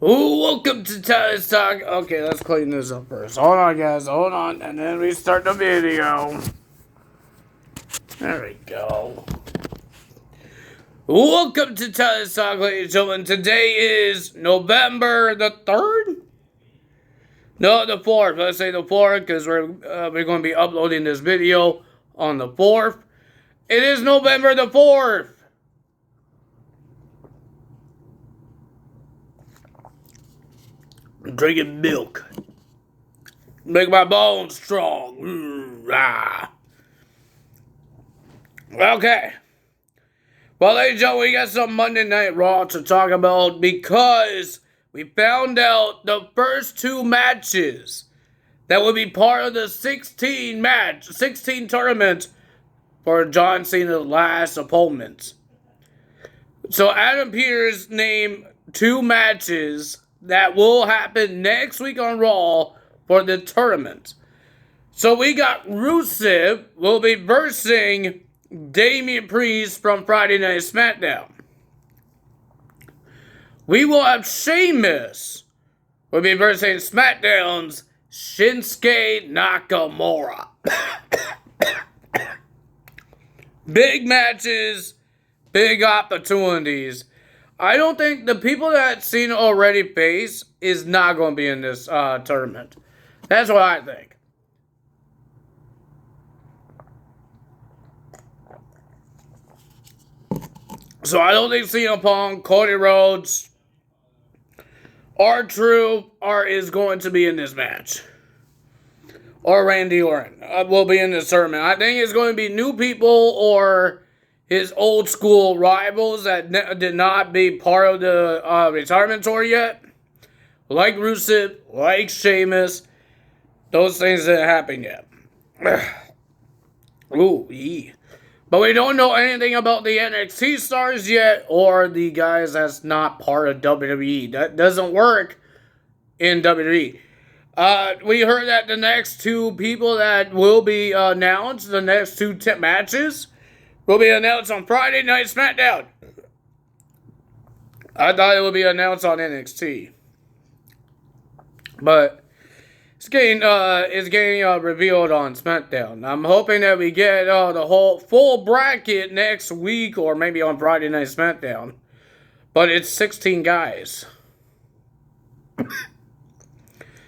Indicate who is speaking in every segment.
Speaker 1: Ooh, welcome to Tyler's Talk. Okay, let's clean this up first. Hold on, guys. Hold on. And then we start the video. There we go. Welcome to Tyler's Talk, ladies and gentlemen. Today is November the 3rd? No, the 4th. Let's say the 4th because we're going to be uploading this video on the 4th. It is November the 4th. I'm drinking milk. Make my bones strong. Okay. Well, ladies and gentlemen, we got some Monday Night Raw to talk about because we found out the first two matches that will be part of the 16 tournament for John Cena's last opponent. So Adam Pearce named two matches that will happen next week on Raw for the tournament. So we got Rusev will be versing Damian Priest from Friday Night SmackDown. We will have Sheamus will be versing SmackDown's Shinsuke Nakamura. Big matches, big opportunities. I don't think the people that Cena already face is not going to be in this tournament. That's what I think. So I don't think CM Punk, Cody Rhodes, R-Truth is going to be in this match. Or Randy Orton will be in this tournament. I think it's going to be new people or his old school rivals that did not be part of the retirement tour yet. Like Rusev, like Sheamus. Those things didn't happen yet. Ooh, yeah. But we don't know anything about the NXT stars yet or the guys that's not part of WWE. That doesn't work in WWE. We heard that the next two people that will be announced, the next two matches, will be announced on Friday Night SmackDown. I thought it would be announced on NXT. But it's getting revealed on SmackDown. I'm hoping that we get the whole full bracket next week or maybe on Friday Night SmackDown. But it's 16 guys.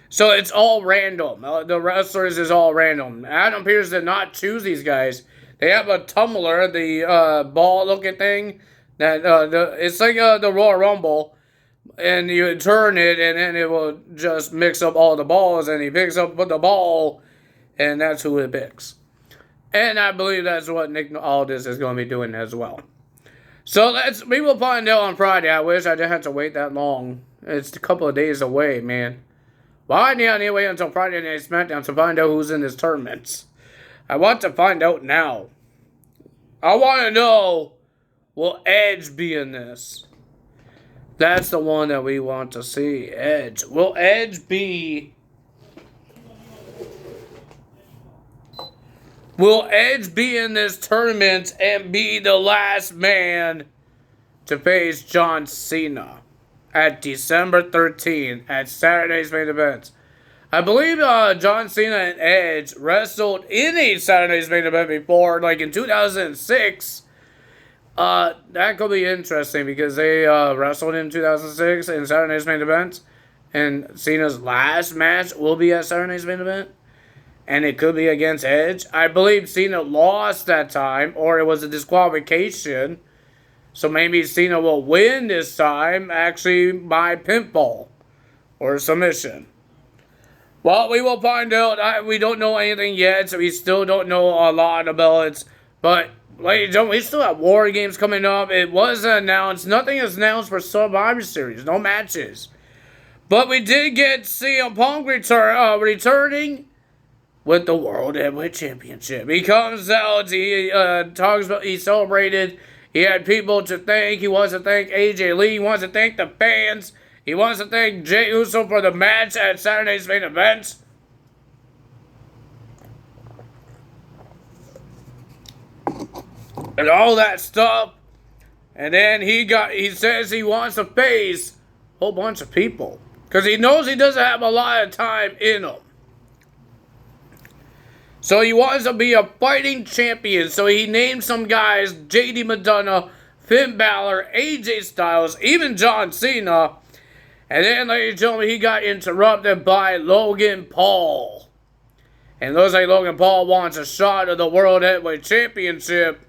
Speaker 1: So it's all random. The wrestlers is all random. Adam Pearce did not choose these guys. They have a tumbler, the ball-looking thing. It's like the Royal Rumble. And you turn it, and then it will just mix up all the balls. And he picks up the ball, and that's who it picks. And I believe that's what Nick Aldis is going to be doing as well. So we will find out on Friday. I wish I didn't have to wait that long. It's a couple of days away, man. Why do I need to wait until Friday Night SmackDown to find out who's in this tournament? I want to find out now. I want to know, will Edge be in this? That's the one that we want to see. Edge. Will Edge be... Will Edge be in this tournament and be the last man to face John Cena at December 13th at Saturday's main event? I believe John Cena and Edge wrestled in a Saturday's main event before, like in 2006. That could be interesting because they wrestled in 2006 in Saturday's main event. And Cena's last match will be at Saturday's main event. And it could be against Edge. I believe Cena lost that time, or it was a disqualification. So maybe Cena will win this time, actually by pinfall or submission. Well, we will find out. We don't know anything yet, so we still don't know a lot about it. But, ladies and gentlemen, we still have War Games coming up. It was announced. Nothing is announced for Survivor Series. No matches. But we did get CM Punk returning with the World Heavyweight Championship. He comes out. He talks about. He celebrated. He had people to thank. He wants to thank AJ Lee. He wants to thank the fans. He wants to thank Jey Uso for the match at Saturday's main event. And all that stuff. And then he says he wants to face whole bunch of people. Because he knows he doesn't have a lot of time in him. So he wants to be a fighting champion. So he named some guys, JD McDonough, Finn Balor, AJ Styles, even John Cena. And then, ladies and gentlemen, he got interrupted by Logan Paul. And looks like Logan Paul wants a shot of the World Heavyweight Championship.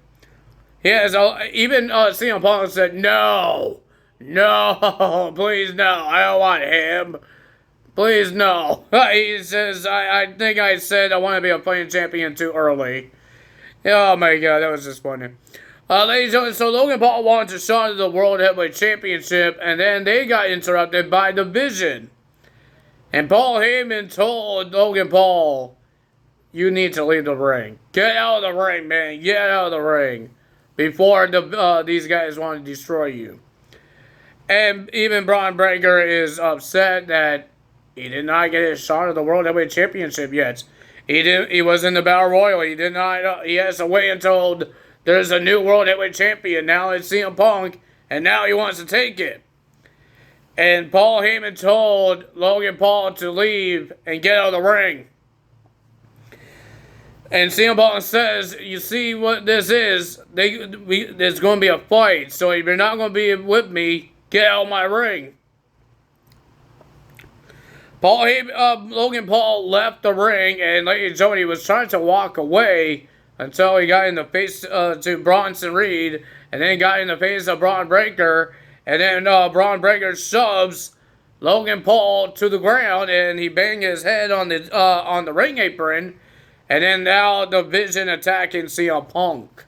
Speaker 1: Even CM Punk said, no, please no, I don't want him. Please no. He says, I think I said I want to be a fighting champion too early. Oh my god, that was just funny. Ladies and gentlemen, so Logan Paul wants a shot at the World Heavyweight Championship, and then they got interrupted by Division. And Paul Heyman told Logan Paul, you need to leave the ring. Get out of the ring, man. Get out of the ring. Before these guys want to destroy you. And even Braun Breaker is upset that he did not get his shot at the World Heavyweight Championship yet. He was in the Battle Royal. He did not. He has to wait until there's a new World Heavyweight Champion. Now it's CM Punk, and now he wants to take it. And Paul Heyman told Logan Paul to leave and get out of the ring. And CM Punk says, you see what this is? There's going to be a fight. So if you're not going to be with me, get out of my ring. Logan Paul left the ring, and ladies and gentlemen, he was trying to walk away until he got in the face to Bronson Reed, and then got in the face of Braun Breaker, and then Braun Breaker shoves Logan Paul to the ground, and he banged his head on the ring apron, and then now Division attacking CM Punk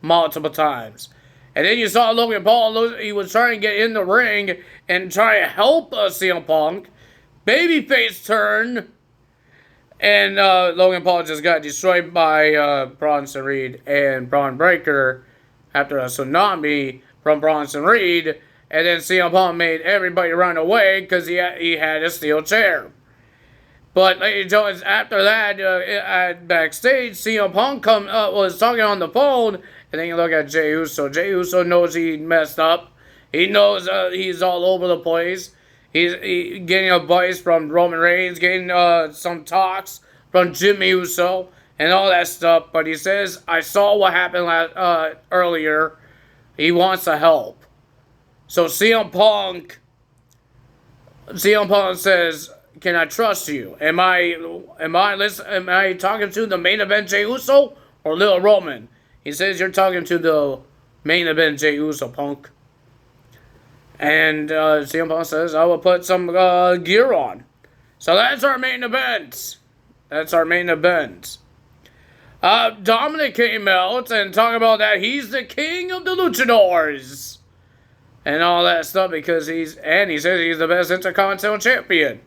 Speaker 1: multiple times. And then you saw Logan Paul, he was trying to get in the ring and try to help CM Punk. Babyface turn. And Logan Paul just got destroyed by Bronson Reed and Braun Breaker after a tsunami from Bronson Reed. And then CM Punk made everybody run away because he had a steel chair. But ladies and gentlemen, after that, backstage, CM Punk was talking on the phone, and then you look at Jey Uso. Jey Uso knows he messed up. He knows he's all over the place. He's getting advice from Roman Reigns, getting some talks from Jimmy Uso, and all that stuff. But he says, I saw what happened earlier. He wants to help. So CM Punk says, can I trust you? Am I talking to the main event Jey Uso or Little Roman? He says you're talking to the main event Jey Uso, Punk. And CM Punk says I will put some gear on. So that's our main event. Dominic came out and talked about that he's the king of the luchadors and all that stuff because he says he's the best Intercontinental Champion.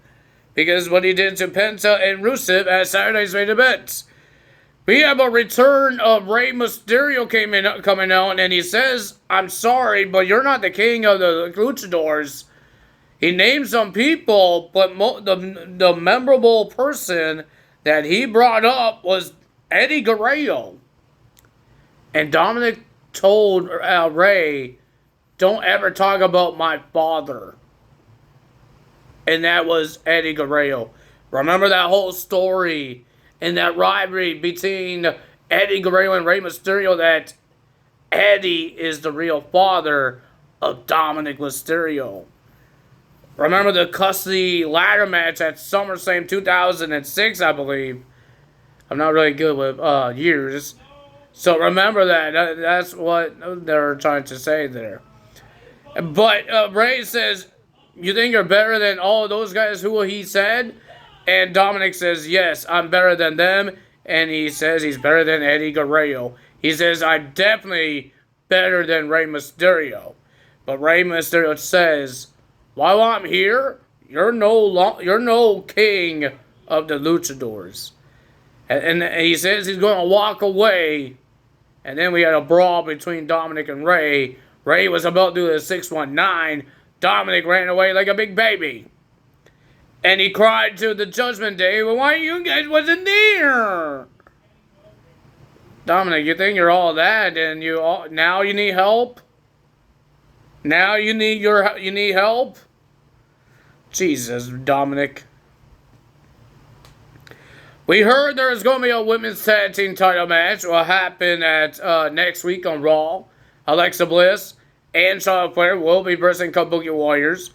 Speaker 1: Because what he did to Penta and Rusev at Saturday's main event. We have a return of Rey Mysterio coming out, and he says, I'm sorry, but you're not the king of the luchadors. He named some people, but the memorable person that he brought up was Eddie Guerrero. And Dominic told Rey, don't ever talk about my father. And that was Eddie Guerrero. Remember that whole story and that rivalry between Eddie Guerrero and Rey Mysterio, that Eddie is the real father of Dominic Mysterio. Remember the custody ladder match at SummerSlam 2006, I believe. I'm not really good with years. So remember that. That's what they're trying to say there. But Rey says, you think you're better than all of those guys who he said? And Dominic says, yes, I'm better than them. And he says he's better than Eddie Guerrero. He says, I'm definitely better than Rey Mysterio. But Rey Mysterio says, while I'm here, you're no king of the luchadors. And he says he's going to walk away. And then we had a brawl between Dominic and Rey. Rey was about to do the 619. Dominic ran away like a big baby. And he cried to the Judgment Day, well, why you guys wasn't there? Dominic, you think you're all that and now you need help? Now you need help? Jesus, Dominic. We heard there's going to be a women's tag team title match. Will happen at next week on Raw. Alexa Bliss and Charlotte Flair will be versus Kabuki Warriors.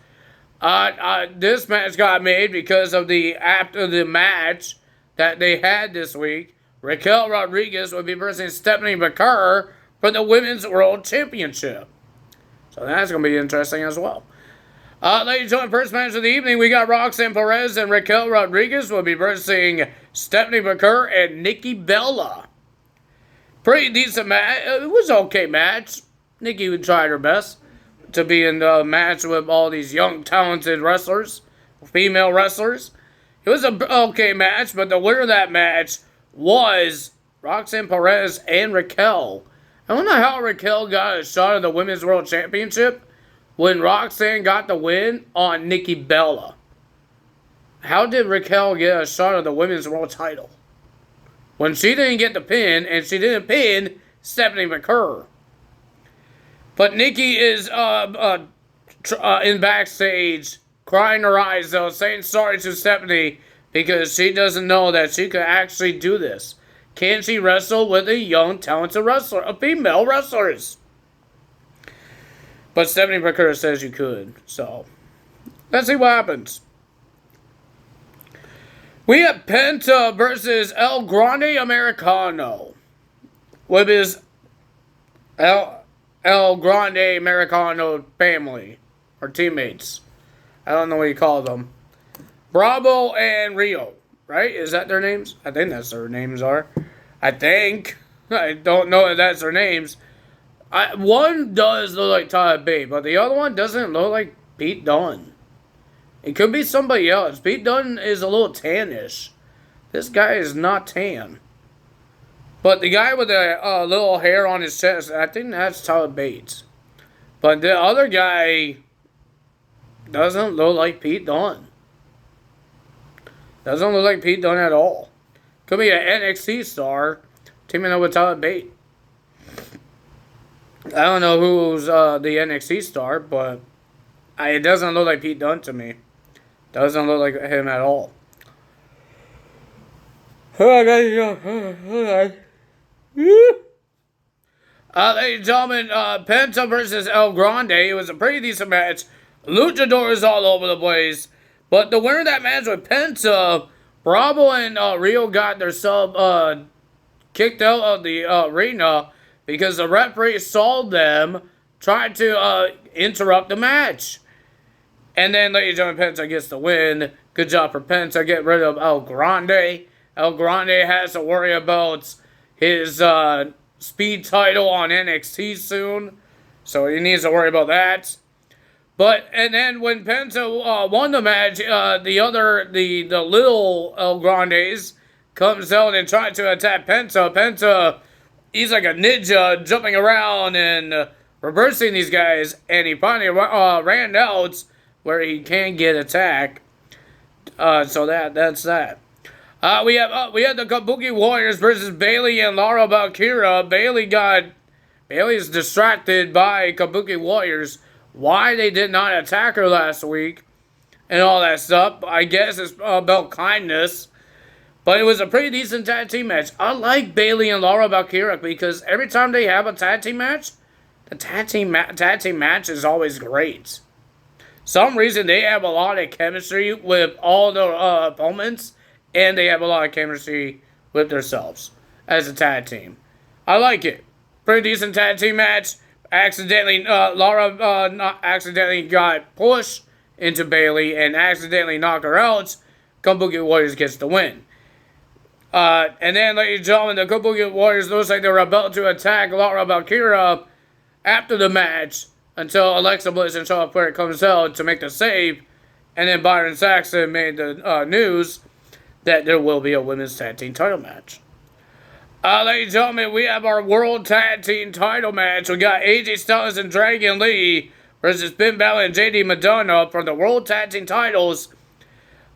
Speaker 1: This match got made because of after the match that they had this week. Raquel Rodriguez will be versus Stephanie McCurr for the Women's World Championship. So that's going to be interesting as well. Ladies and gentlemen, first match of the evening, we got Roxanne Perez and Raquel Rodriguez will be versing Stephanie McCurr and Nikki Bella. Pretty decent match. It was an okay match. Nikki tried her best to be in the match with all these young, talented wrestlers, female wrestlers. It was an okay match, but the winner of that match was Roxanne Perez and Raquel. I don't know how Raquel got a shot at the Women's World Championship when Roxanne got the win on Nikki Bella. How did Raquel get a shot at the Women's World title when she didn't get the pin, and she didn't pin Stephanie McCurr? But Nikki is in backstage, crying her eyes out, saying sorry to Stephanie because she doesn't know that she could actually do this. Can she wrestle with a young, talented wrestler, a female wrestlers? But Stephanie McCurr says you could. So, let's see what happens. We have Penta versus El Grande Americano. With his El Grande Americano family. Or teammates. I don't know what you call them. Bravo and Rio. Right? Is that their names? I think that's their names are. I think. I don't know if that's their names. One does look like Tyler Bate, but the other one doesn't look like Pete Dunne. It could be somebody else. Pete Dunne is a little tannish. This guy is not tan. But the guy with the little hair on his chest, I think that's Tyler Bates. But the other guy doesn't look like Pete Dunne. Doesn't look like Pete Dunne at all. Could be an NXT star teaming up with Tyler Bate. I don't know who's the NXT star, but it doesn't look like Pete Dunne to me. Doesn't look like him at all. Ladies and gentlemen, Penta versus El Grande. It was a pretty decent match. Luchadors all over the place. But the winner of that match with Penta, Bravo and Rio got their sub kicked out of the arena because the referee saw them trying to interrupt the match. And then, ladies and gentlemen, Penta gets the win. Good job for Penta. Get rid of El Grande. El Grande has to worry about his speed title on NXT soon. So he needs to worry about that. And then when Penta won the match, the little El Grandes comes out and tries to attack Penta. Penta, he's like a ninja jumping around and reversing these guys. And he finally ran out where he can get attacked. So that's that. We have the Kabuki Warriors versus Bayley and Laura Valkyria. Bayley's distracted by Kabuki Warriors. Why they did not attack her last week and all that stuff. I guess it's about kindness. But it was a pretty decent tag team match. I like Bayley and Laura Valkyria because every time they have a tag team match, the tag team match is always great. Some reason they have a lot of chemistry with all the opponents, and they have a lot of chemistry with themselves as a tag team. I like it. Pretty decent tag team match. Laura accidentally got pushed into Bayley and accidentally knocked her out. Kabuki Warriors gets the win. And then, ladies and gentlemen, the Kabuki Warriors looks like they were about to attack Laura Valkyria after the match until Alexa Bliss and Charlotte Flair comes out to make the save. And then Byron Saxton made the news that there will be a women's tag team title match. Ladies and gentlemen, we have our World Tag Team title match. We got AJ Styles and Dragon Lee versus Finn Balor and JD Madonna for the World Tag Team titles.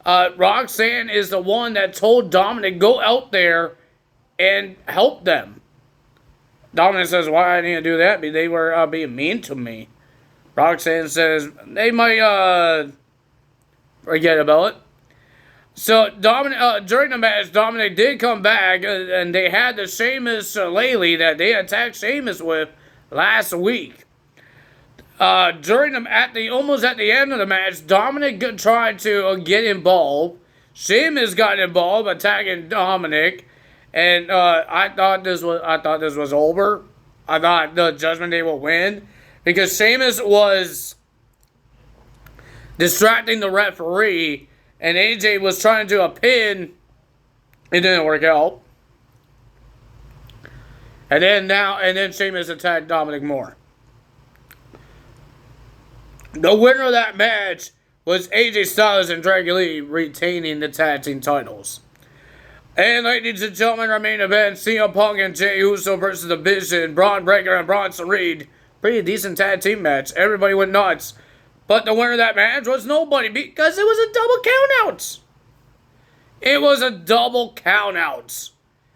Speaker 1: Roxanne is the one that told Dominic, go out there and help them. Dominic says, why I need to do that? They were being mean to me. Roxanne says, they might Forget about it. So during the match, Dominic did come back, and they had the Sheamus Shillelagh that they attacked Sheamus with last week. Almost at the end of the match, Dominic tried to get involved. Sheamus got involved, attacking Dominic, and I thought this was over. I thought the Judgment Day would win because Sheamus was distracting the referee, and AJ was trying to do a pin. It didn't work out. And then Sheamus attacked Dominic more. The winner of that match was AJ Styles and Dragon Lee retaining the tag team titles. And ladies and gentlemen, our main event, CM Punk and Jey Uso versus The Vision, Braun Breaker and Bronson Reed. Pretty decent tag team match. Everybody went nuts. But the winner of that match was nobody because it was a double countout. It was a double countout.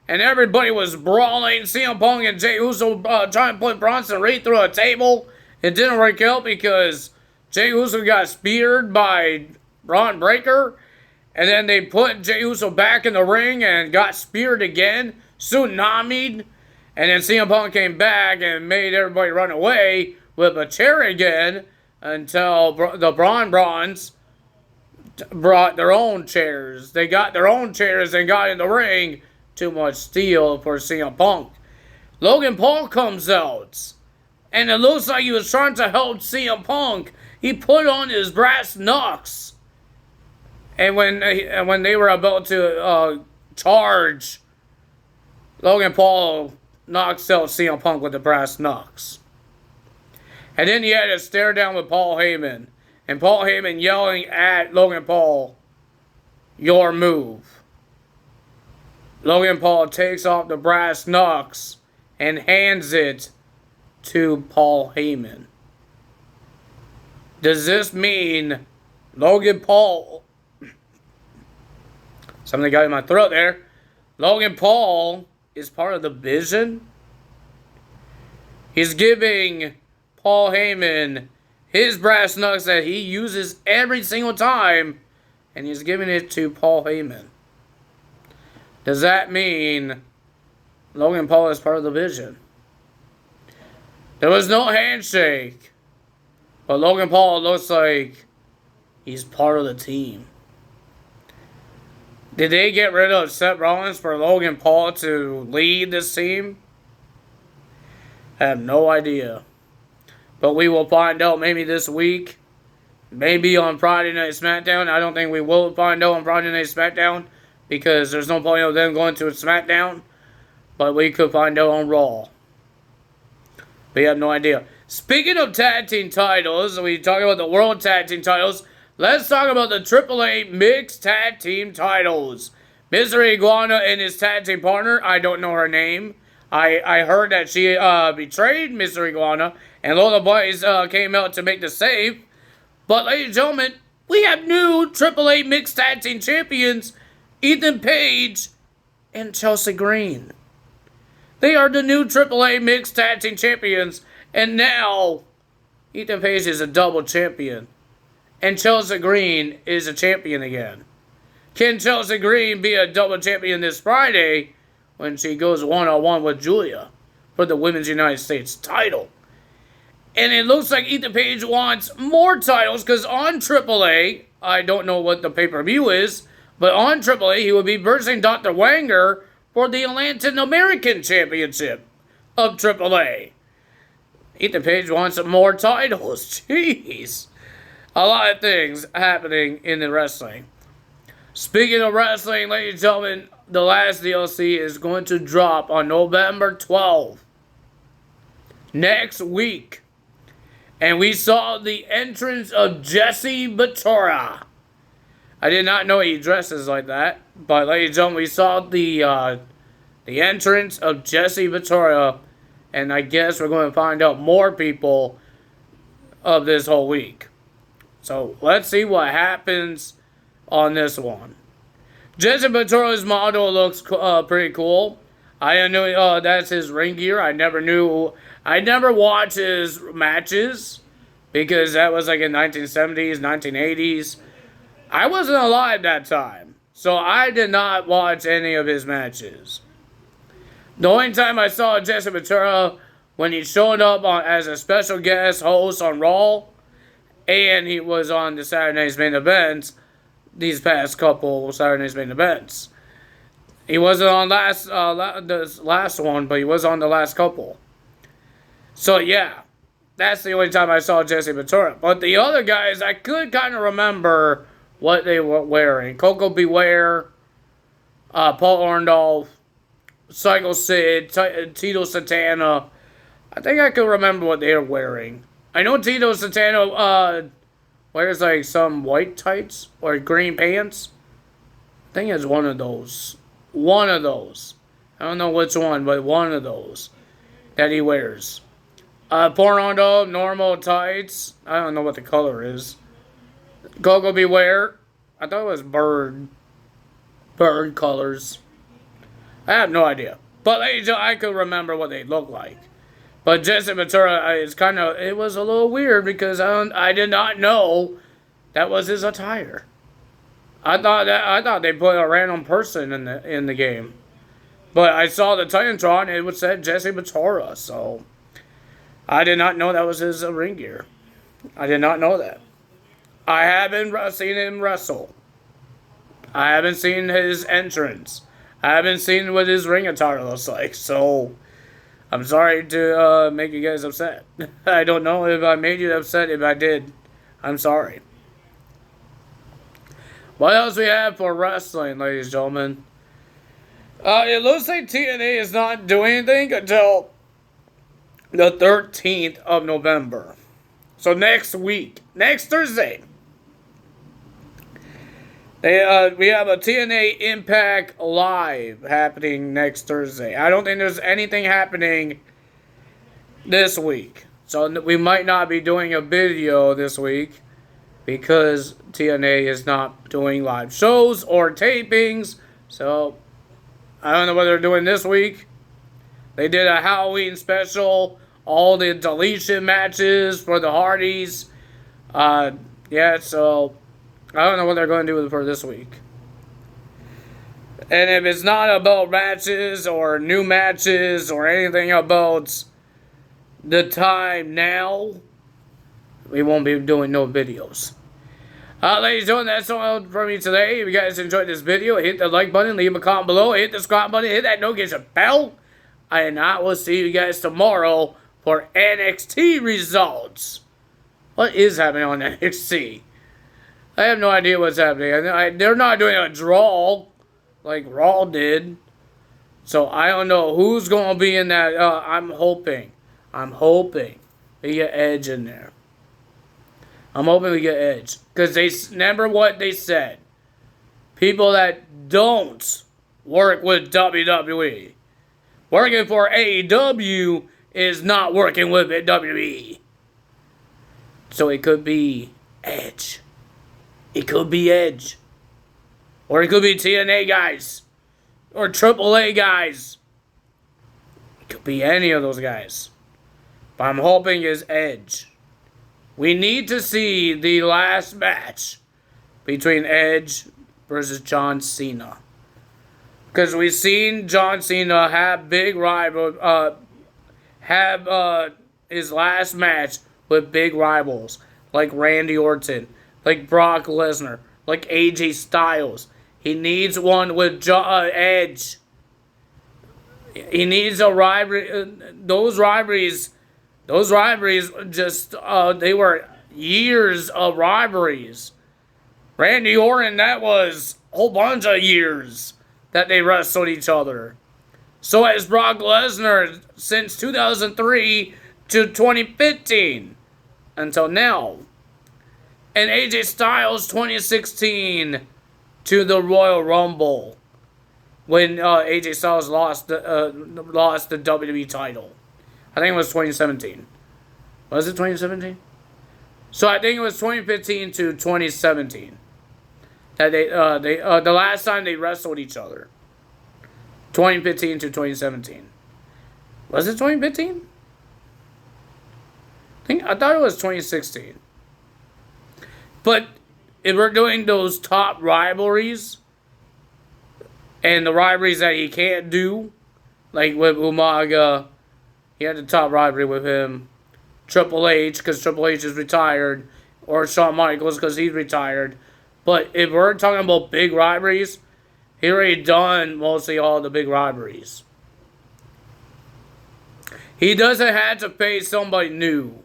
Speaker 1: And everybody was brawling. CM Punk and Jey Uso trying to put Bronson Reed through a table. It didn't work out because Jey Uso got speared by Braun Breaker. And then they put Jey Uso back in the ring and got speared again. Tsunami'd. And then CM Punk came back and made everybody run away with a chair again until the Brawns brought their own chairs. They got their own chairs and got in the ring. Too much steel for CM Punk. Logan Paul comes out. And it looks like he was trying to help CM Punk. He put on his brass knucks. And when they were about to charge, Logan Paul knocks out CM Punk with the brass knucks. And then he had a stare down with Paul Heyman. And Paul Heyman yelling at Logan Paul, "Your move." Logan Paul takes off the brass knucks and hands it to Paul Heyman. Does this mean Logan Paul... Something got in my throat there. Logan Paul is part of the Vision? He's giving Paul Heyman his brass knucks that he uses every single time, and he's giving it to Paul Heyman. Does that mean Logan Paul is part of the Vision? There was no handshake, but Logan Paul looks like he's part of the team. Did they get rid of Seth Rollins for Logan Paul to lead this team? I have no idea. But we will find out maybe this week. Maybe on Friday Night SmackDown. I don't think we will find out on Friday Night SmackDown, because there's no point of them going to a SmackDown. But we could find out on Raw. We have no idea. Speaking of tag team titles, we talk about the World Tag Team titles. Let's talk about the AAA Mixed Tag Team titles. Misery Iguana and his tag team partner, I don't know her name. I heard that she betrayed Misery Iguana, and Lola Boys came out to make the save. But ladies and gentlemen, we have new AAA Mixed Tag Team champions, Ethan Page and Chelsea Green. They are the new AAA Mixed Tag Team champions, and now Ethan Page is a double champion. And Chelsea Green is a champion again. Can Chelsea Green be a double champion this Friday when she goes one-on-one with Julia for the Women's United States title? And it looks like Ethan Page wants more titles, because on AAA, I don't know what the pay-per-view is, but on AAA he will be versing Dr. Wanger for the Latin American Championship of AAA. Ethan Page wants more titles. Jeez. A lot of things happening in the wrestling. Speaking of wrestling, ladies and gentlemen, the last DLC is going to drop on November 12th. Next week. And we saw the entrance of Jesse Ventura. I did not know he dresses like that. But ladies and gentlemen, we saw the entrance of Jesse Ventura. And I guess we're going to find out more people of this whole week. So let's see what happens on this one. Jesse Ventura's model looks pretty cool. I knew that's his ring gear. I never watched his matches, because that was like in 1970s, 1980s. I wasn't alive that time, so I did not watch any of his matches. The only time I saw Jesse Ventura when he showed up as a special guest host on Raw, and he was on the Saturday Night's Main Events, these past couple Saturday Night's Main Events. He wasn't on the last one, but he was on the last couple. So yeah, that's the only time I saw Jesse Ventura. But the other guys, I could kind of remember what they were wearing. Coco Beware, Paul Orndorff, Psycho Sid, Tito Santana. I think I could remember what they were wearing. I know Tito Santana wears like some white tights or green pants. I think it's one of those. One of those. I don't know which one, but one of those that he wears. Porno, normal tights. I don't know what the color is. Coco Beware. I thought it was bird colors. I have no idea. But I could remember what they look like. But Jesse Ventura is it was a little weird because I did not know that was his attire. I thought they put a random person in the game. But I saw the Titantron and it said Jesse Ventura, so I did not know that was his ring gear. I did not know that. I haven't seen him wrestle. I haven't seen his entrance. I haven't seen what his ring attire looks like, so I'm sorry to make you guys upset. I don't know if I made you upset. If I did, I'm sorry. What else we have for wrestling, ladies and gentlemen? It looks like TNA is not doing anything until the 13th of November. So next week. Next Thursday. We have a TNA Impact Live happening next Thursday. I don't think there's anything happening this week. So we might not be doing a video this week because TNA is not doing live shows or tapings. So I don't know what they're doing this week. They did a Halloween special. All the deletion matches for the Hardys. So I don't know what they're going to do for this week. And if it's not about matches or new matches or anything about the time now, we won't be doing no videos. Ladies and gentlemen, that's all for me today. If you guys enjoyed this video, hit the like button, leave a comment below, hit the subscribe button, hit that notification bell. And I will see you guys tomorrow for NXT results. What is happening on NXT? I have no idea what's happening. They're not doing a draw like Raw did. So I don't know who's going to be in that. I'm hoping we get Edge in there. I'm hoping we get Edge. Because remember what they said. People that don't work with WWE. Working for AEW is not working with WWE. So it could be Edge. It could be Edge. Or it could be TNA guys. Or AAA guys. It could be any of those guys. But I'm hoping it's Edge. We need to see the last match between Edge versus John Cena. Because we've seen John Cena have big rival, his last match with big rivals like Randy Orton, like Brock Lesnar, like AJ Styles. He needs one with Edge. He needs a rivalry. Those rivalries just they were years of rivalries. Randy Orton, that was a whole bunch of years that they wrestled each other. So has Brock Lesnar since 2003 to 2015 until now. And AJ Styles 2016 to the Royal Rumble when AJ Styles lost the WWE title. I think it was 2017. Was it 2017? So I think it was 2015 to 2017 that the last time they wrestled each other. 2015 to 2017. Was it 2015? I thought it was 2016. But if we're doing those top rivalries and the rivalries that he can't do, like with Umaga, he had the top rivalry with him. Triple H, because Triple H is retired, or Shawn Michaels, because he's retired. But if we're talking about big rivalries, he already done mostly all the big rivalries. He doesn't have to face somebody new.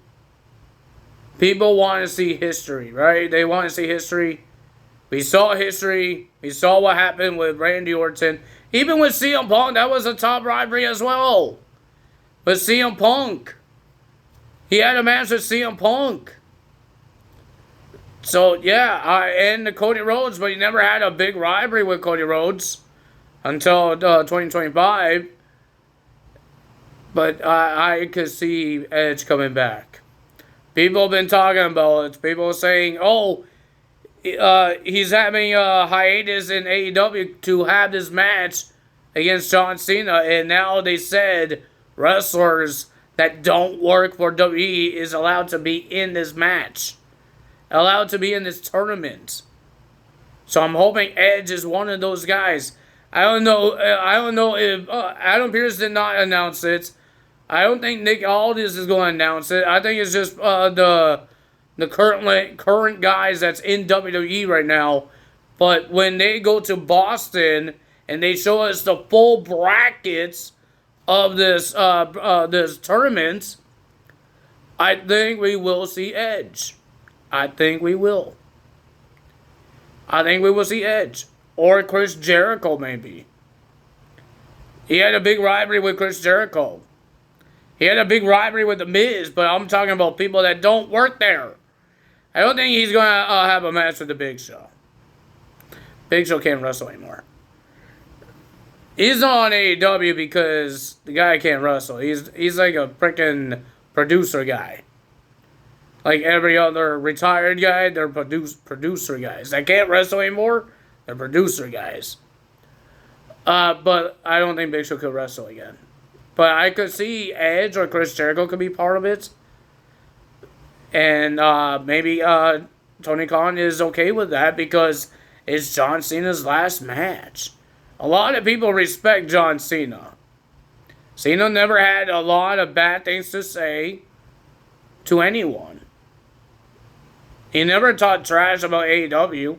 Speaker 1: People want to see history, right? They want to see history. We saw history. We saw what happened with Randy Orton. Even with CM Punk, that was a top rivalry as well. But CM Punk, he had a match with CM Punk. So, yeah, and the Cody Rhodes, but he never had a big rivalry with Cody Rhodes until 2025. But I could see Edge coming back. People have been talking about it. People are saying, oh, he's having a hiatus in AEW to have this match against John Cena. And now they said wrestlers that don't work for WWE is allowed to be in this match. Allowed to be in this tournament. So I'm hoping Edge is one of those guys. I don't know if Adam Pearce did not announce it. I don't think Nick Aldis is going to announce it. I think it's just the current guys that's in WWE right now. But when they go to Boston and they show us the full brackets of this tournament, I think we will see Edge. I think we will. I think we will see Edge. Or Chris Jericho, maybe. He had a big rivalry with Chris Jericho. He had a big rivalry with The Miz, but I'm talking about people that don't work there. I don't think he's going to have a match with the Big Show. Big Show can't wrestle anymore. He's not on AEW because the guy can't wrestle. He's like a freaking producer guy. Like every other retired guy, they're producer guys. That can't wrestle anymore, they're producer guys. But I don't think Big Show could wrestle again. But I could see Edge or Chris Jericho could be part of it. And maybe Tony Khan is okay with that because it's John Cena's last match. A lot of people respect John Cena. Cena never had a lot of bad things to say to anyone. He never talked trash about AEW.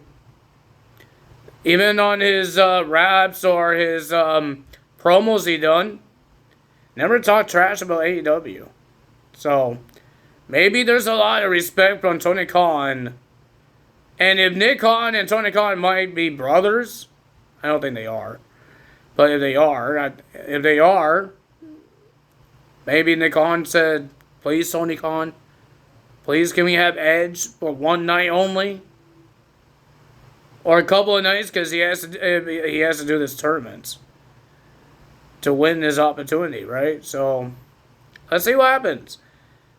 Speaker 1: Even on his raps or his promos he done. Never talked trash about AEW. So, maybe there's a lot of respect from Tony Khan. And if Nick Khan and Tony Khan might be brothers, I don't think they are. But if they are, maybe Nick Khan said, please, Tony Khan, please can we have Edge for one night only? Or a couple of nights because he has to do this tournament to win this opportunity, right? So, let's see what happens.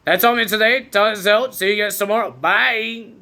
Speaker 1: That's all me today. Tell us out. See you guys tomorrow. Bye.